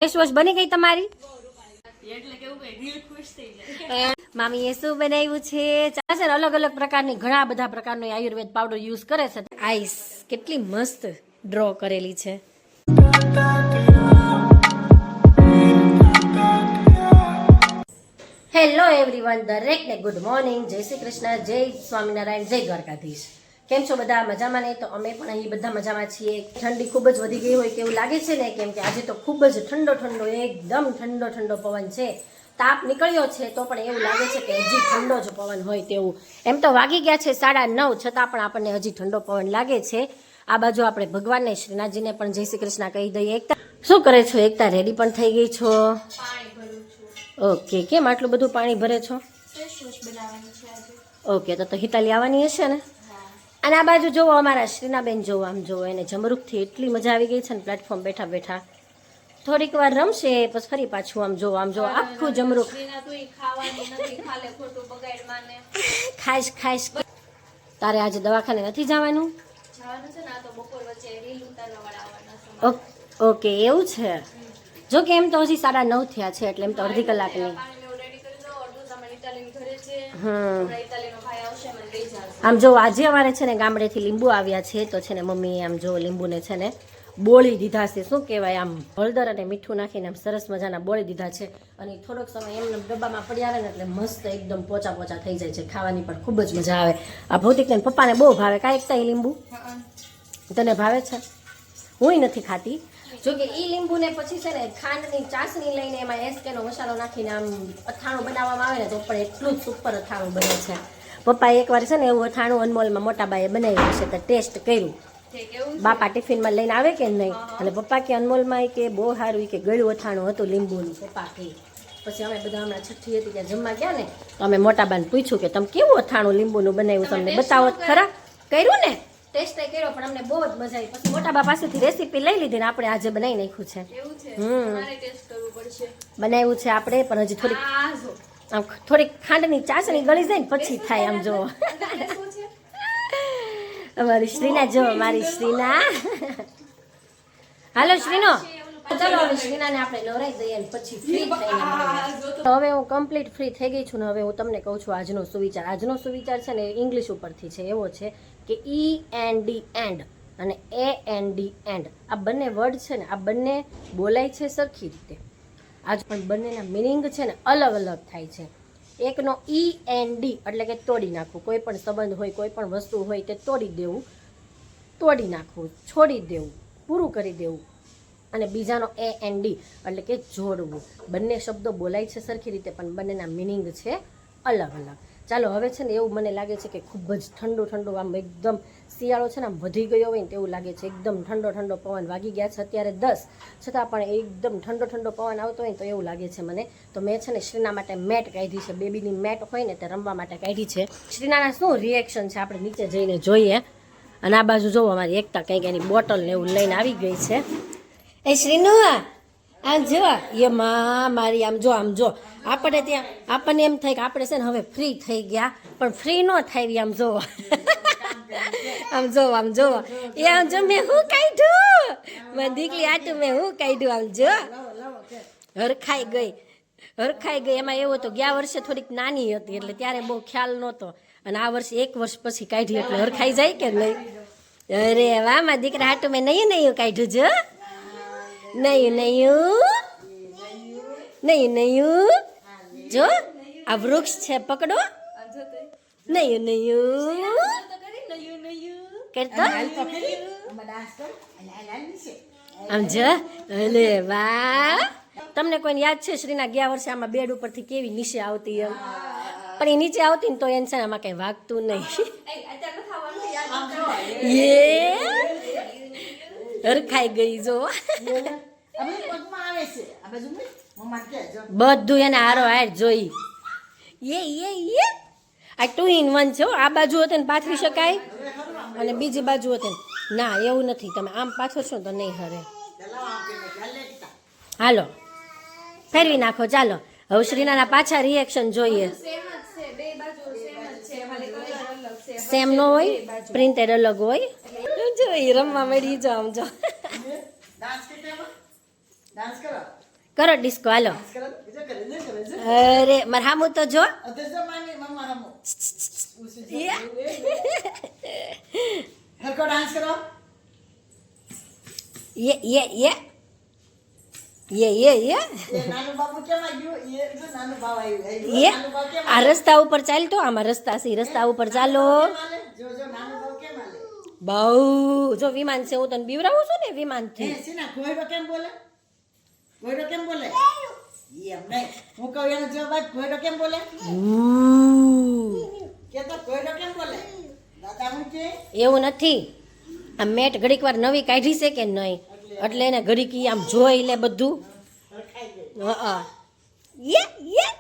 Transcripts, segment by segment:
Face wash બની ગઈ તમારી? મામીએ શું બનાવ્યું છે? ચાલે છે અલગ અલગ પ્રકારની ઘણા બધા પ્રકારનો આયુર્વેદ પાવડર યુઝ કરે છે. આઈસ કેટલી મસ્ત ડ્રો કરેલી છે. હેલો એવરીવન, દરેકને ગુડ મોર્નિંગ, જય શ્રી કૃષ્ણ, જય સ્વામિનારાયણ, જય દ્વારકાધીશ. કેમ છો બધા? મજામાં ને? તો અમે પણ અહીં બધા મજામાં છીએ. ઠંડી ખૂબ જ વધી ગઈ હોય તેવું લાગે છે ને, કેમ કે આજે તો ખૂબ જ ઠંડો એકદમ ઠંડો પવન છે. તાપ નીકળ્યો છે તો પણ એવું લાગે છે કે હજી ઠંડો જ પવન હોય તેવું. એમ તો વાગી ગયા છે 9:30, છતાં પણ આપણને હજી ઠંડો પવન લાગે છે. આ બાજુ આપણે ભગવાનને શ્રીનાથજીને પણ જય શ્રી કૃષ્ણ કહી દઈએ. એકતા શું કરે છો? એકતા રેડી પણ થઈ ગઈ છો? ઓકે, કેમ આટલું બધું પાણી ભરે છો? ઓકે, તો હિતાલી આવવાની હશે ને? અને આ બાજુ જોવો, અમારા શ્રીનાબેન જોવો, આમ જોવો, એને જમરૂખથી એટલી મજા આવી ગઈ છે ને. પ્લેટફોર્મ બેઠા બેઠા થોડીક વાર રમશે, પછી ફરી પાછું આમ જોવો આખું જમરૂખ ખાઈશ. તારે આજે દવાખાને નથી જવાનું? ઓકે, એવું છે. જો કે એમ તો હજી 9:30 થયા છે, એટલે એમ તો અડધી કલાકની. આમ જો આજે અમારે છે ને ગામડેથી લીંબુ આવ્યા છે, તો છે ને મમ્મીએ આમ જો લીંબુને છે ને બોળી દીધા છે. શું કહેવાય, આમ હળદર અને મીઠું નાખીને આમ સરસ મજાના બોળી દીધા છે. અને થોડોક સમય એમને ડબ્બામાં પડ્યા રહે ને એટલે મસ્ત એકદમ પોચા થઈ જાય છે. ખાવાની પણ ખૂબ જ મજા આવે. આ ભૌતિકને પપ્પાને બહુ ભાવે. કાંઈ એકતા લીંબુ તને ભાવે છે? હુંય નથી ખાતી. જોકે એ લીંબુને પછી છે ને ખાંડની ચાસણી લઈને એમાં એસકેનો મસાલો નાખીને આમ અથાણું બનાવવામાં આવે ને તો પણ એટલું જ સુપર અથાણું બને છે. પપ્પાએ એકવાર છે ને એવું અથાણું અનમોલમાં મોટા બાએ બનાવ્યું છે, તો ટેસ્ટ કર્યું. બાપા ટિફિનમાં લઈને આવે કે નહીં, અને પપ્પા કે અનમોલમાં કે બહુ સારું કે ગળ્યું અથાણું હતું લીંબુનું. પપ્પા કે પછી અમે બધા હમણાં છઠ્ઠી હતી ત્યાં જમવા ગયા ને, તો અમે મોટા બાને પૂછ્યું કે તમે કેવું અથાણું લીંબુનું બનાવ્યું, તમને બતાવો ખરા. કર્યું ને, ટેસ્ટ કર્યો, પણ અમને બહુ જ મજા આવી. પછી મોટા બા પાસેથી રેસીપી લઈ લીધી ને આપણે આજે બનાવી નાખ્યું છે. બનાવ્યું છે આપણે, પણ હજી થોડીક ખાંડની ચાસણી ગળી જાય ને પછી થાય. આમ જો અમારી શ્રીના, જો મારી શ્રીના. હાલો શ્રીનો, ચલો હવે શ્રીનાને આપણે નવરાઈ દઈએ ને પછી ફ્રી થઈને. હવે હું કમ્પ્લીટ ફ્રી થઈ ગઈ છું ને હવે હું તમને કહું છું આજનો સુવિચાર છે ને ઇંગ્લિશ ઉપરથી છે. એવો છે કે END એન્ડ અને AND એન્ડ, આ બંને વર્ડ છે ને આ બંને બોલાય છે સરખી રીતે. આજ પણ બંનેના મિનિંગ છે ને અલગ અલગ થાય છે. એકનો END એટલે કે તોડી નાખવું, કોઈ પણ સંબંધ હોય, કોઈ પણ વસ્તુ હોય તે તોડી દેવું, તોડી નાખવું, છોડી દેવું, પૂરું કરી દેવું. અને બીજાનો AND એટલે કે જોડવું. બંને શબ્દો બોલાય છે સરખી રીતે, પણ બંનેના મિનિંગ છે અલગ અલગ. ચાલો હવે છે ને એવું મને લાગે છે કે ખૂબ જ ઠંડુ આમ એકદમ શિયાળો છે ને આમ વધી ગયો હોય ને તેવું લાગે છે. એકદમ ઠંડો પવન. વાગી ગયા છે અત્યારે 10, છતાં પણ એકદમ ઠંડો પવન આવતો હોય ને તો એવું લાગે છે મને. તો મેં છે ને શ્રીના માટે મેટ કાઢી છે. બેબીની મેટ હોય ને તે રમવા માટે કાઢી છે. શ્રીનાના શું રિએક્શન છે આપણે નીચે જઈને જોઈએ. અને આ બાજુ જોવો અમારી એકતા કંઈક એની બોટલ ને એવું લઈને આવી ગઈ છે. એ શ્રીનુ આમ જો, એ મારી આમ જો આપણે ત્યાં આપણને એમ થાય કે આપણે છે ને હવે ફ્રી થઈ ગયા, પણ ફ્રી ન થાય. આમ જો એ આમ જો મેં હું કાઢ્યું, મારી દીકરી આટું મેં હું કાઢ્યું. આમ જો હરખાઈ ગઈ. એમાં એવું તો ગયા વર્ષે થોડીક નાની હતી એટલે ત્યારે બહુ ખ્યાલ નહોતો, અને આ વર્ષે 1 વર્ષ પછી કાઢી એટલે હરખાઈ જાય કે નહીં. અરે વાહ, મારા દીકરા આટું મેં નહીં કાઢ્યું. જો નહીં જો આ વૃક્ષ છે, પકડો. નહીં કરતો આમ જો. અલે વાહ, તમને કોઈને યાદ છે શ્રીના ગયા વર્ષે આમાં બેડ ઉપરથી કેવી નીચે આવતી? એમ પણ એ નીચે આવતી ને તો એને છે ને આમાં કઈ વાગતું નહીં. હરખાઈ ગઈ જો. બધું એને હારો હાર જોઈ. આ 2 in 1 છે. આ બાજુ હોતે ને પાથરી શકાય અને બીજી બાજુ હોતે ના, એવું નથી. તમે આમ પાથરશો તો નહીં હરે. હાલો ફેરવી નાખો. ચાલો હવે શ્રીનાના પાછા રિએક્શન જોઈએ. સેમ નો હોય, પ્રિન્ટેડ અલગ હોય. જો એ રમવા મળી. જો આમ જો ડાન્સ કરો. કરો ડિસ્કો હાલો. ડાન્સ કરો બીજો કરે ને કરે છે અરે મારે હામું તો જો. અત્યારે જો મામી મમ્મા હમો ઉસી હરકો ડાન્સ કરો યે એ નાનું બાબુ કેમ આવ્યું એ જો નાનું બાવ આવ્યું યે નાનું બાવ કેમ આ રસ્તા ઉપર ચાલતો આમાં રસ્તા છે રસ્તા ઉપર ચાલો. આલે જો જો નાનું બાવ કેમ આલે બહુ જો વિમાન છે હું તને બીવરાવું છું ને વિમાનથી. એ સીના ઘોડો કેમ બોલે એમ નહીં હું કહું એનો જવાબ આપ ઘોડો કેમ બોલે કે તો ઘોડો કેમ બોલે દાદા હું કે એવું નથી આ મેટ ઘડીક વાર નવી કાઢી છે કે નહીં એટલે એને ઘડીક ઈ આમ જોઈ લે બધું. ખાઈ ગઈ હા યે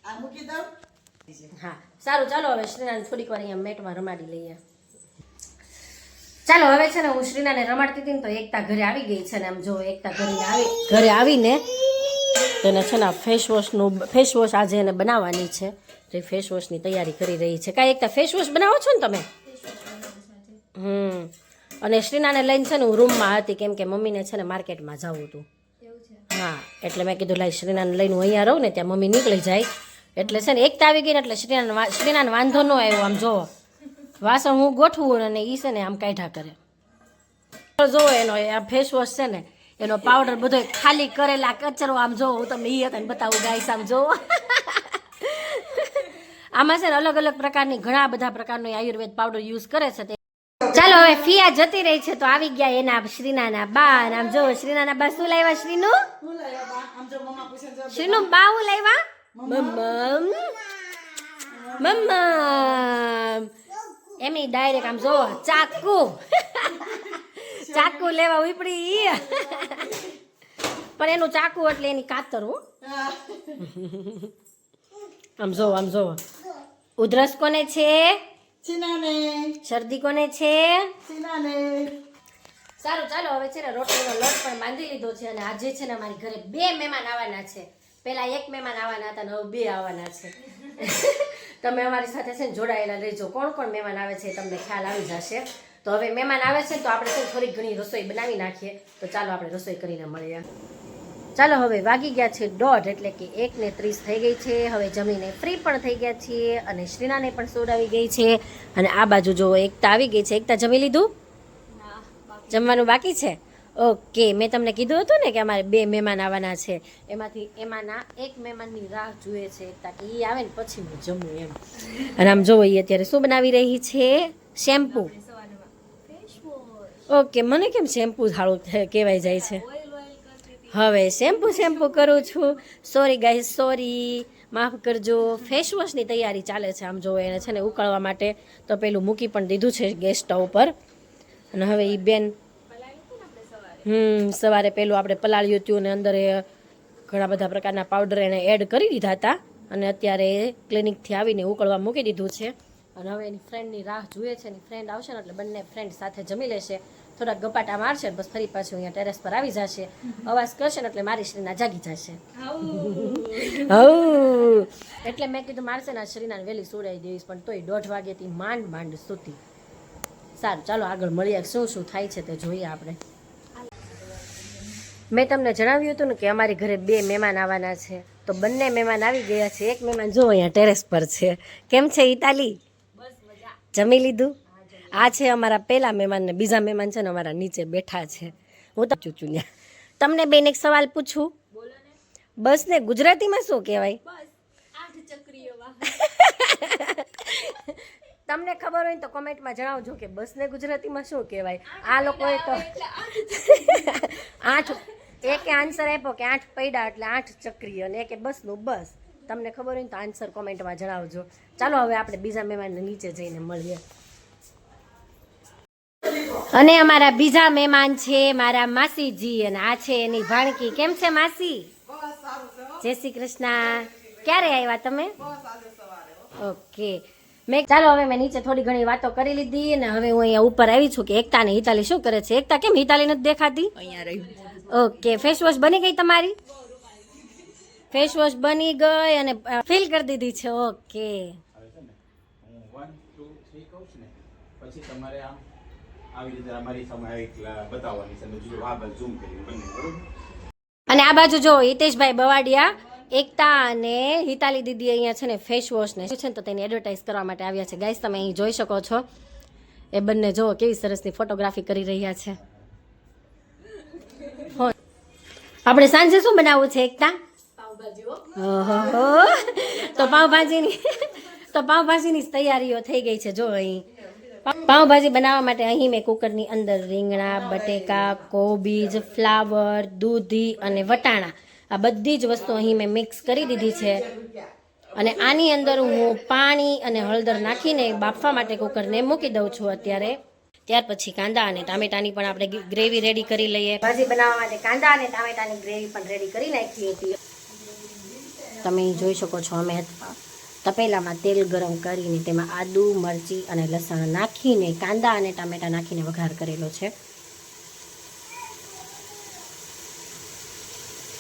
આ મૂકી દઉં હા સારું ચાલો હવે શ્રીનાને થોડીક વાર અહીંયા મેટમાં રમાડી લઈએ. ચાલો હવે છે ને હું શ્રીનાને રમાડતી હતી ને તો એકતા ઘરે આવી ગઈ છે ને આમ જો એકતા ઘરે આવીને તેને છે ને ફેસ વોશ આજે એને બનાવવાની છે તો એ ફેસ વોશની તૈયારી કરી રહી છે. કાંઈ એકતા ફેસ વોશ બનાવો છો ને તમે? અને શ્રીનાને લઈને છે ને હું રૂમમાં હતી કેમ કે મમ્મીને છે ને માર્કેટમાં જવું હતું. હા એટલે મેં કીધું લાઈ શ્રીનાને લઈને હું અહીંયા રહું ને ત્યાં મમ્મી નીકળી જાય એટલે છે ને એકતા આવી ગઈ ને એટલે શ્રીનાને વાંધો ન આવ્યો. આમ જોવો વાસણ હું ગોઠવું અને એ છે ને આમ કાઢ્યા કરે. જોવો એનો આ ફેસ વોશ છે ને એનો પાવડર બધો ખાલી કરેલા કચરો આમ જોવો હું તમને એ હતા બતાવું ગાઈસ આમ જોવો. આમાં છે ને અલગ અલગ પ્રકારની ઘણા બધા પ્રકારનો આયુર્વેદ પાવડર યુઝ કરે છે. ચાલો હવે ફિયા જતી રહી છે તો આવી ગયા એના શ્રીનાના બા. આમ જો શ્રીનાના બા શું લાવ્યા શ્રીનું? હું લાયા બા આમ જો મમ્મા પૂછે જો શ્રીનું બા હું લાવ્યા? મમ્મા એમની ડાયરેક્ટ આમ જો ચાકુ લેવા ઉપડી પણ એનું ચાકુ એટલે એની કાતર હું આમ જો ઉધરસ કોને છે? ચીનાને શરદી કોને છે? ચીનાને સારું ચાલો હવે છે ને રોટલીનો લોટ પણ બાંધી લીધો છે અને આજે છે ને અમારી ઘરે 2 મહેમાન આવવાના છે. પેલા 1 મહેમાન આવવાના હતા ને હવે 2 આવવાના છે. તમે અમારી સાથે છે ને જોડાયેલા રહેજો. કોણ કોણ મહેમાન આવે છે તમને ખ્યાલ આવી જશે. તો હવે મહેમાન આવે છે તો આપણે છે ને થોડી ઘણી રસોઈ બનાવી નાખીએ. તો ચાલો આપણે રસોઈ કરીને મળીએ. ચાલો હવે વાગી ગયા છે 1:30 એટલે કે 1:30 થઈ ગઈ છે. હવે જમીને ફ્રી પણ થઈ ગયા છીએ અને શ્રીનાને પણ સોડાવી ગઈ છે. અને આ બાજુ જો એકતા આવી ગઈ છે. એકતા જમી લીધું? જમવાનું બાકી છે? ઓકે મેં તમને કીધું હતું ને કે અમારે 2 મહેમાન આવવાના છે. એમાંના 1 મહેમાનની રાહ જુએ છે એકતા કે એ આવે ને પછી હું જમું એમ. અને આમ જોવો એ અત્યારે શું બનાવી રહી છે? શેમ્પુ. ઓકે મને કેમ શેમ્પુ સારું કહેવાય જાય છે? હવે શેમ્પુ કરું છું. સોરી ગાઈસ સોરી માફ કરજો. ફેસ વોશની તૈયારી ચાલે છે. આમ જો એને છે ને ઉકળવા માટે તો પેલું મૂકી પણ દીધું છે ગેસ સ્ટવ પર. અને હવે એ બેન સવારે પેલું આપણે પલાળ્યું હતું અને અંદર ઘણા બધા પ્રકારના પાવડર એને એડ કરી દીધા હતા અને અત્યારે ક્લિનિકથી આવીને ઉકળવા મૂકી દીધું છે. અને હવે એની ફ્રેન્ડની રાહ જુએ છે. એની ફ્રેન્ડ આવશે ને એટલે બંને ફ્રેન્ડ સાથે જમી લેશે. થોડાક ગપાટા મારશે બસ ફરી પાછું અહીંયા ટેરેસ પર આવી જશે. અવાજ કરશે ને એટલે મારી શ્રીના જાગી જશે. એટલે મેં કીધું મારશે ને શ્રીનાને વહેલી સુડાઈ દઈશ પણ તોય 1:30 વાગ્યાથી માંડ સૂતી. સારું ચાલો આગળ મળીએ શું થાય છે તે જોઈએ આપણે. મેં તમને જણાવ્યું હતું ને કે અમારી ઘરે 2 મહેમાન આવવાના છે તો બંને મહેમાન આવી ગયા છે. 1 મહેમાન જો અહીંયા ટેરેસ પર છે. કેમ છે ઇતાલી? જમી લીધું? આ છે અમારા પહેલા મહેમાન ને બીજા મહેમાન છે ને અમારા નીચે બેઠા છે. હું તો ચૂચુન્યા તમને બેન એક સવાલ પૂછું? બસ ને ગુજરાતીમાં શું કહેવાય? તમને ખબર હોય તો કોમેન્ટમાં જણાવજો કે બસને ગુજરાતીમાં શું કહેવાય. આ લોકોએ તો 8 એકે આન્સર આપ્યો કે 8 પૈડા એટલે 8 ચક્રી અને એકે બસનું બસ. તમને ખબર હોય તો આન્સર કોમેન્ટમાં જણાવજો. ચાલો હવે આપણે બીજા મહેમાનને નીચે જઈને મળીએ. અને અમારા બીજા મહેમાન છે મારા માસીજી અને આ છે એની ભાણકી. કેમ છે માસી? જય શ્રી કૃષ્ણ. ક્યારે આવ્યા તમે? ઓકે ચાલો હવે મેં નીચે થોડી ઘણી વાતો કરી લીધી અને હવે હું અહીંયા ઉપર આવી છું કે એકતા ને હિતાલી શું કરે છે. એકતા કેમ હિતાલી નથી દેખાતી? ઓકે ફેસ વોશ બની ગઈ તમારી? ફેસ વોશ બની ગઈ અને ફિલ કરી દીધી છે. ઓકે પછી તમારે આમ આવી રીતે અમારી સામે બતાવવાની છે. અને આ બાજુ જો હિતેશભાઈ બવાડિયા, એકતા અને હિતાલી દીદી અહીંયા છે ને ફેસ વોશ ને છે ને તો તેને એડવર્ટાઇઝ કરવા માટે આવ્યા છે. ગાઈસ તમે અહીં જોઈ શકો છો એ બંને જો કેવી સરસની ફોટોગ્રાફી કરી રહ્યા છે. આપણે સાંજે શું બનાવવું છે એકતા? ઓહો, તો પાવભાજીની તૈયારીઓ થઈ ગઈ છે. જો અહીં પાવભાજી બનાવવા માટે અહીં મેં કુકરની અંદર રીંગણા, બટેકા, કોબીજ, ફ્લાવર, દૂધી અને વટાણા આ બધી જ વસ્તુ અહીં મેં મિક્સ કરી દીધી છે. અને આની અંદર હું પાણી અને હળદર નાખીને બાફવા માટે કુકરને મૂકી દઉં છું અત્યારે. ત્યાર પછી કાંદા અને ટામેટાની પણ આપણે ગ્રેવી રેડી કરી લઈએ. ભાજી બનાવવા માટે કાંદા અને ટામેટાની ગ્રેવી પણ રેડી કરી નાખી હતી. તમે જોઈ શકો છો અમે તપેલામાં તેલ ગરમ કરીને તેમાં આદુ, મરચી અને લસણ નાખીને કાંદા અને ટામેટા નાખીને વઘાર કરેલો છે.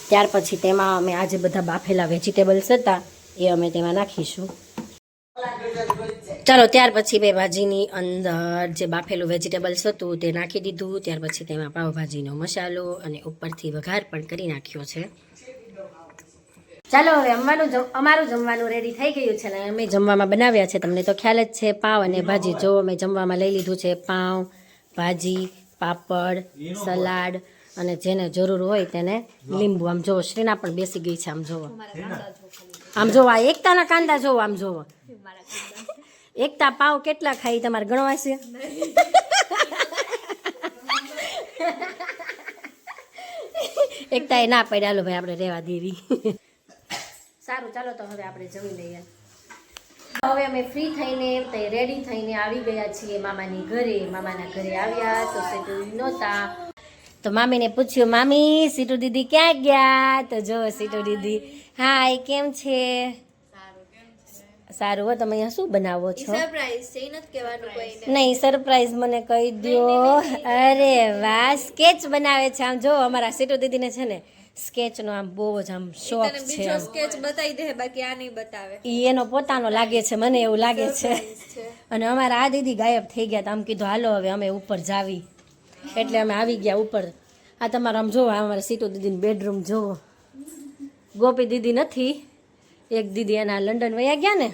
ત્યાર પછી તેમાં અમે આજે બધા બાફેલા વેજીટેબલ્સ હતા એ અમે તેમાં નાખીશું. ચાલો ત્યાર પછી બે ભાજીની અંદર જે બાફેલું વેજીટેબલ્સ હતું તે નાખી દીધું. ત્યાર પછી તેમાં પાવભાજીનો મસાલો અને ઉપરથી વઘાર પણ કરી નાખ્યો છે. ચાલો હવે અમારું જમવાનું રેડી થઈ ગયું છે ને અમે જમવામાં બનાવ્યા છે તમને તો ખ્યાલ જ છે પાવ અને ભાજી. જો અમે જમવામાં લઈ લીધું છે પાવ, ભાજી, પાપડ, સલાડ અને જેને જરૂર હોય તેને લીંબુ. આમ જોવો શ્રીના પણ બેસી ગઈ છે. આમ જોવો આ એકતાના કાંદા જોવો. આમ જોવો એકતા પાવ કેટલા ખાઈ તમારે ગણવા છે? એકતા એ ના પડ્યા. હાલો ભાઈ આપણે રહેવા દેવી. સારું ચાલો તો હવે આપણે જમી લઈએ. હવે અમે ફ્રી થઈને રેડી થઈને આવી ગયા છીએ મામાની ઘરે. મામાના ઘરે આવ્યા તો સીટુ નહોતા તો મામીને પૂછ્યું, મામી સીટુ દીદી ક્યાં ગયા? તો જો સીટુ દીદી હાય કેમ છે? સારું હો. તમે અહીંયા શું બનાવો છો? નહીં સરપ્રાઈઝ મને કહી દો. અરે વાહ સ્કેચ બનાવે છે. આમ જો અમારા સીટુ દીદીને છે ને સ્કેચનો આમ બહુ જ આમ શોખ છે. સ્કેચ બતાવી દે બાકી આ નહીં બતાવે. એનો પોતાનો લાગે છે મને એવું લાગે છે. અને અમારા આ દીદી ગાયબ થઈ ગયા તો આમ કીધું હાલો હવે અમે ઉપર જાવી એટલે અમે આવી ગયા ઉપર. આ તમારે આમ જોવો અમારા સીટુ દીદીનું બેડરૂમ જોવો. ગોપી દીદી નથી, એક દીદી એના લંડન વયા ગયા ને.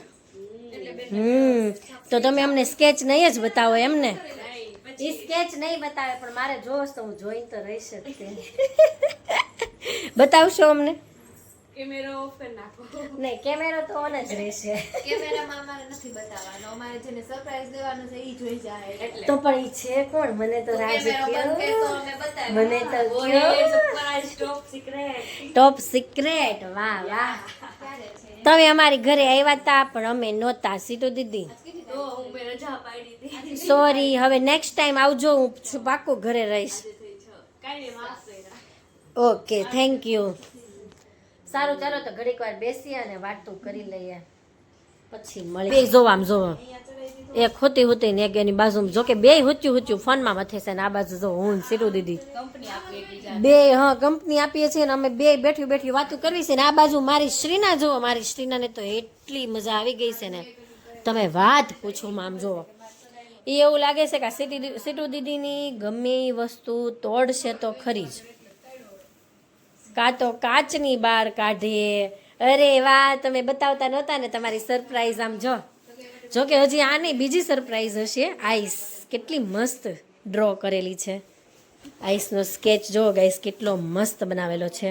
તો તમે અમને સ્કેચ નહીં જ બતાવો એમને? એ સ્કેચ નહીં બતાવે પણ મારે જોશ તો હું જોઈને તો રહીશ જ. બતાવશો અમને? કેમેરો ઓફ કરી નાખો. નહીં કેમેરો તો ઓન જ રહેશે. કેમેરામાં અમારે નથી બતાવવાનો. અમારે જેને સરપ્રાઈઝ દેવાનું છે ઈ જોઈ જાય એટલે. તો પણ ઈ છે કોણ? મને તો રાજ કેમેરો બંધ કરી તો અમે બતાવીએ. મને તો ટોપ સિક્રેટ. Top secret. વાહ વાહ. તમે અમારી ઘરે આવ્યા હતા પણ અમે નહોતા સીટુ દીદી. તો હું મે રજા પાડી હતી. સોરી. હવે નેક્સ્ટ ટાઈમ આવજો. હું પાક્કું ઘરે રહીશ. કાઈ ને માફ કર્યા. Okay thank you. સારું ચાલો તો ઘડીક વાર બેસીએ અને વાતું કરી લઈએ પછી મળીએ. બે જોવા આમ જોવો એક હોતી હોતી ને એક એની બાજુમાં જો કે બે હુચ્યું ફોનમાં મથે છે ને આ બાજુ જો હું સીટુ દીદી બે કંપની આપીએ છીએ ને અમે બે બેઠી વાતું કરવી છે ને આ બાજુ મારી શ્રીના જોવો. મારી શ્રીનાને તો એટલી મજા આવી ગઈ છે ને તમે વાત પૂછો. આમ જોવો એ એવું લાગે છે કે સીટુ દીદીની ગમે એ વસ્તુ તોડશે તો ખરી જ. કાં તો કાચની બહાર કાઢે. અરે વાહ તમે બતાવતા નહોતા ને તમારી સરપ્રાઈઝ. આમ જો કે હજી આની બીજી સરપ્રાઈઝ હશે. આઈસ કેટલી મસ્ત ડ્રો કરેલી છે. આઈસનો સ્કેચ જો ગાઈસ કેટલો મસ્ત બનાવેલો છે.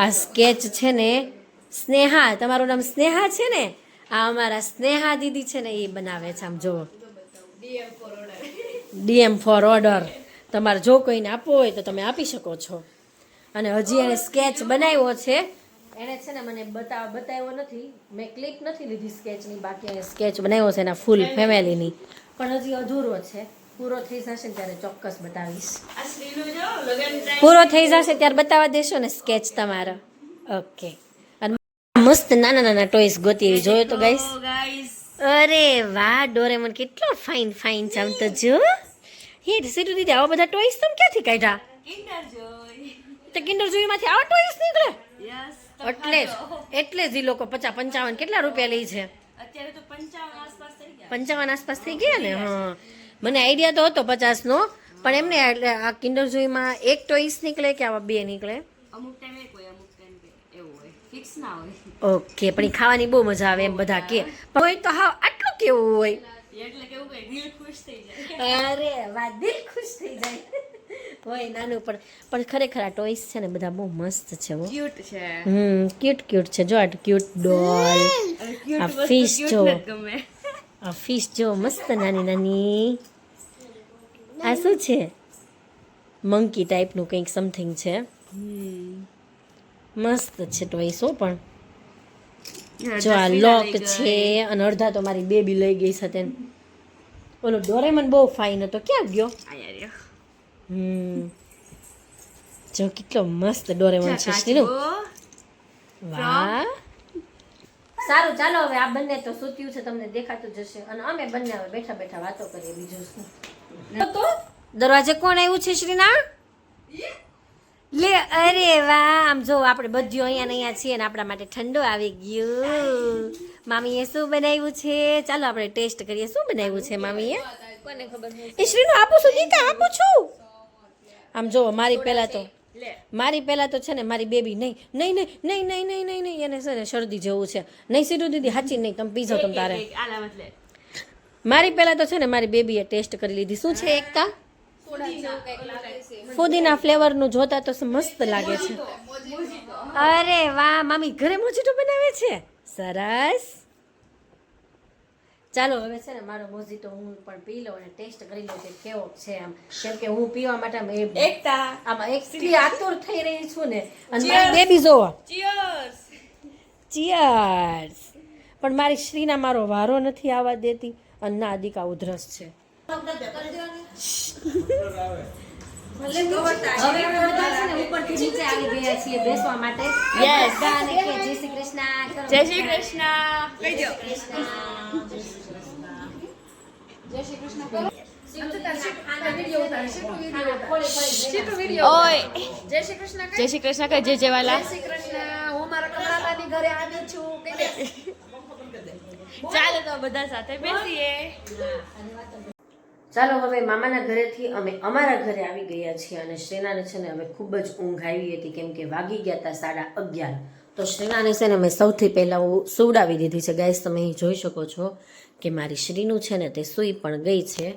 આ સ્કેચ છે ને સ્નેહા, તમારું નામ સ્નેહા છે ને? આ અમારા સ્નેહા દીદી છે ને એ બનાવે છે. આમ જુઓ DM ફોર ઓર્ડર. તમારે જો કોઈને આપવો હોય તો તમે આપી શકો છો. અને હજી એને સ્કેચ બનાવ્યો છે. એણે છે ને મને બતાવ્યો નથી. મેં ક્લિપ નથી લીધી સ્કેચની. બાકી એને સ્કેચ બનાવ્યો છે એના ફૂલ ફેમિલીની. પણ હજી અધૂરો છે. પૂરો થઈ જશે ને ત્યારે ચોક્કસ બતાવીશ. પૂરો થઈ જશે ત્યારે બતાવવા દેશો ને સ્કેચ તમારો? ઓકે. અને મસ્ત નાના ટોયસ ગોતી એવી જોયો તો ગાઈસ. અરે વાહ ડોરેમોન કેટલો ફાઇન છે. આમ તો જો હે સીટુ દીદી આવા બધા ટોયસ તમે ક્યાંથી કાઢ્યા? તો કિન્ડર જોઈમાંથી આવા ટોયસ નીકળે? એટલે જ એ લોકો 50-55 કેટલા રૂપિયા લે છે? અત્યારે તો 55 આસપાસ થઈ ગયા. 55 આસપાસ થઈ ગયા ને? હા મને આઈડિયા તો હતો 50 નો પણ એમને એટલે આ કિન્ડર જોઈમાં એક ટોઈસ નીકળે કે આવા 2 નીકળે? અમુક ટાઈમ એક હોય, અમુક ટાઈમ એવું હોય, ફિક્સ ના હોય. ઓકે, પણ એ ખાવાની બહુ મજા આવે એમ બધા કે. પણ હોય તો હા આટલું કેવું હોય? એટલે કેવું કે દિલ ખુશ થઈ જાય. અરે વાહ, દિલ ખુશ થઈ જાય. હોય નાનું પણ ખરેખર આ ટોઈસ છે ને બધા બહુ મસ્ત છે હો. ક્યુટ છે. ક્યુટ છે. જો આ ક્યુટ ડોલ, આ ફિશ જો, ગમે. આ ફિશ જો મસ્ત નાની નાની. આ શું છે? મંકી ટાઈપનું કંઈક સમથિંગ છે. મસ્ત છે ટોઈસ હો. પણ જો આ લોક છે અને અડધા તો મારી બેબી લઈ ગઈ છે તેને. ઓલો ડોરેમન બહુ ફાઇન હતો, ક્યાં ગયો? જો કેટલો મસ્ત ડોરેમોન છે શ્રીનુ. વાહ, સારું ચાલો હવે આ બંને તો સૂત્યું છે, તમને દેખાતું જશે અને અમે બંને હવે બેઠા બેઠા વાતો કરીએ. બીજું શું? તો દરવાજે કોણ આવ્યું છે શ્રીના? લે, અરે વાહ, આમ જો આપણે બધું અહીંયા ને અહીંયા છીએ ને આપણા માટે ઠંડો આવી ગયો. મામીએ શું બનાવ્યું છે? ચાલો આપણે ટેસ્ટ કરીએ. શું બનાવ્યું છે મામીએ? કોને ખબર છે? એ શ્રીનું આપું છું દીકા, આપું છું. આમ જો મારી પહેલા તો છે ને મારી બેબી નહીં નહીં નહીં નહીં નહીં નહીં નહીં નહીં એને છે ને શરદી જેવું છે. નહીં સીધું દીદી હાચી નહીં, તમે પીઝો તમે તારે. મારી પહેલા તો છે ને મારી બેબીએ ટેસ્ટ કરી લીધી. શું છે એકતા? ફુદીના ફ્લેવરનું જોતા તો મસ્ત લાગે છે. અરે વાહ, મામી ઘરે મોજીટો બનાવે છે. સરસ. ચાલો હવે છે ને મારો મોજીટો હું પણ પી લઉં અને ટેસ્ટ કરી લઉં કે કેવો છે આમ. કેમ કે હું પીવા માટે આમાં એકલી આતુર થઈ રહી છું ને. અને મારી બેબી જોવો. ચીયર્સ. પણ મારી શ્રીના મારો વારો નથી આવવા દેતી અને ના દીકા ઉધરસ છે. હવે અમે બધા છે ને ઉપરથી નીચે આવી ગયા છીએ બેસવા માટે. બધાને કે જય શ્રી કૃષ્ણ કરો. જય શ્રી કૃષ્ણ કહી દો. જય શ્રી કૃષ્ણ કરો. ઓય જય શ્રી કૃષ્ણ જય શ્રી કૃષ્ણ કહે. જય જયવાલા. જય શ્રી કૃષ્ણ. હું મારા કમળાબાની ઘરે આવી છું. કહી દે. ચાલો તો બધા સાથે બેસીએ. ચાલો હવે મામાના ઘરેથી અમે અમારા ઘરે આવી ગયા છીએ અને શ્રેનાને છે ને હવે ખૂબ જ ઊંઘ આવી હતી કેમ કે વાગી ગયા હતા 11:30. તો શ્રેનાને છે ને મેં સૌથી પહેલાં હું સુવડાવી દીધી છે. ગાઈસ તમે અહીં જોઈ શકો છો કે મારી શ્રીનું છે ને તે સૂઈ પણ ગઈ છે.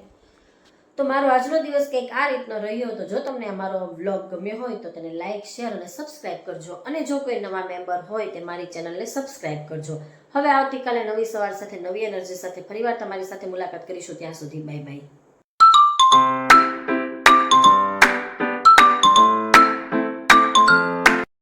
તો મારો આજનો દિવસ કંઈક આ રીતનો રહ્યો હતો. જો તમને અમારો વ્લોગ ગમ્યો હોય તો તેને લાઇક, શેર અને સબસ્ક્રાઇબ કરજો. અને જો કોઈ નવા મેમ્બર હોય તે મારી ચેનલને સબસ્ક્રાઇબ કરજો. હવે આવતીકાલે નવી સવાર સાથે નવી એનર્જી સાથે ફરીવાર તમારી સાથે મુલાકાત કરીશું. ત્યાં સુધી બાય બાય.